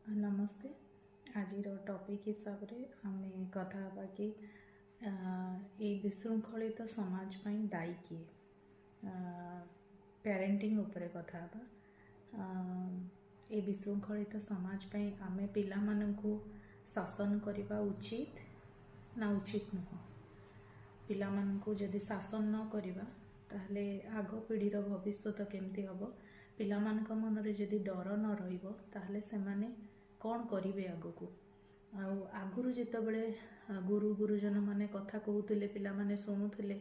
नमस्ते। आज टॉपिक हिसाब रे आमे कथा हबा कि ए विशृंखलित समाज पई दायी किए पेरेंटिंग उपरे कथा हबा। ए विशृंखलित समाज पई आमे पिला माननकु शासन करबा उचित ना उचित नुह। पिला माननकु जदि शासन न करबा ताहले आग पीढ़ीर भविष्यत केमती हबो। पिला मानक मन रे जदि डर न रहिबो ताहले से माने कौन करिवे आगकू। आगुरु जितेबले गुरु गुरुजन माने कथा कहूले पिला माने शुणुले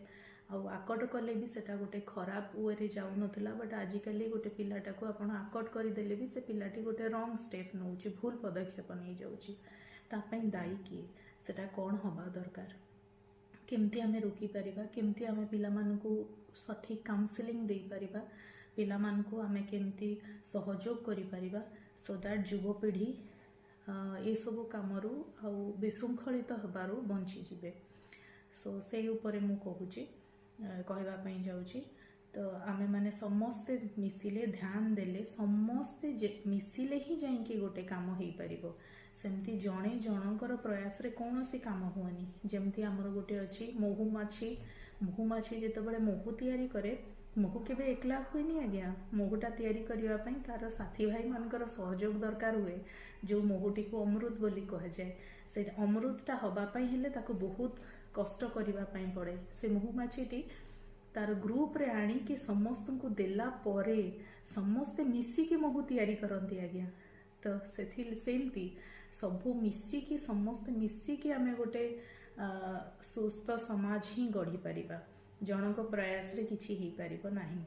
आकट कले भी सेटा गोटे खराब वे रे जाऊ नथुला। बट आजिकली गोटे पिलाटा को आपण आकट करदेले भी से पिलाटी गोटे रॉन्ग स्टेप नौची, भूल पदक्षेप नहीं जाउची। तापई दायी किए सेटा कौन हवा दरकार, केमती आमे रोकी परिबा, केमती आमे पिला मानकू सठिक काउंसलिंग दे परिबा, पिला मानकू आमे केमती सहयोग करि परिबा सो दैट युवपीढ़ी ये सब कामरू विशृंखलित हबारू बंची जिबे। सो से उपरे मु कहूची कहबा पई जाउची। तो आमे माने समस्ते मिसिले ध्यान देले समस्ते मिसिले ही जाइके गोटे काम हो पारिबो। सेमती जणे जनकर प्रयास रे कौनसी काम हुएनी। जेमती आमर गोटे अच्छी महुमाछी जेतेबेले महू तैयारी करे, महू केबे एकला हुएनी आज्ञा। महुटा तैयारी करिवा पई तार साथी भाई मानकर सहयोग दरकार हुए। जो महुटी को अमृत बोली कह जाए, से अमृतटा हबा पई हेले ताको बहुत कष्ट करिवा पई पड़े। से महुमाछीटी तार ग्रुप रे आनी कि समस्त को देला परे समस्ते मिसिकी महू तैयारी करती आज्ञा। तो सेमती सबू मिसिकी समस्ते मिसिकी आमे गोटे सुस्थ समाज ही गढ़ी पारिबा। जनक प्रयास रे किछि ही पारिबो नाही।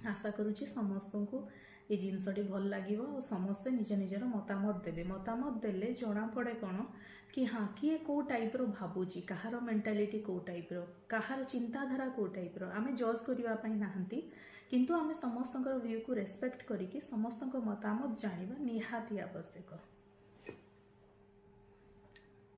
आशा करूची समस्त को ये जिनसटी भल लगे और समस्ते निज निजर मतामत देवे। मतामत देले जना पड़े कौन कि हाँ किए कौ टाइप रो भावुची, कहार मेंटालिटी कौ टाइप रो, कहार चिंताधारा कौ टाइप रो। आमे जज करिवा पई नाहंती, किंतु आमे समस्तकर व्यू को रेस्पेक्ट करिके समस्तक मतामत जानिबा निहाती आवश्यक।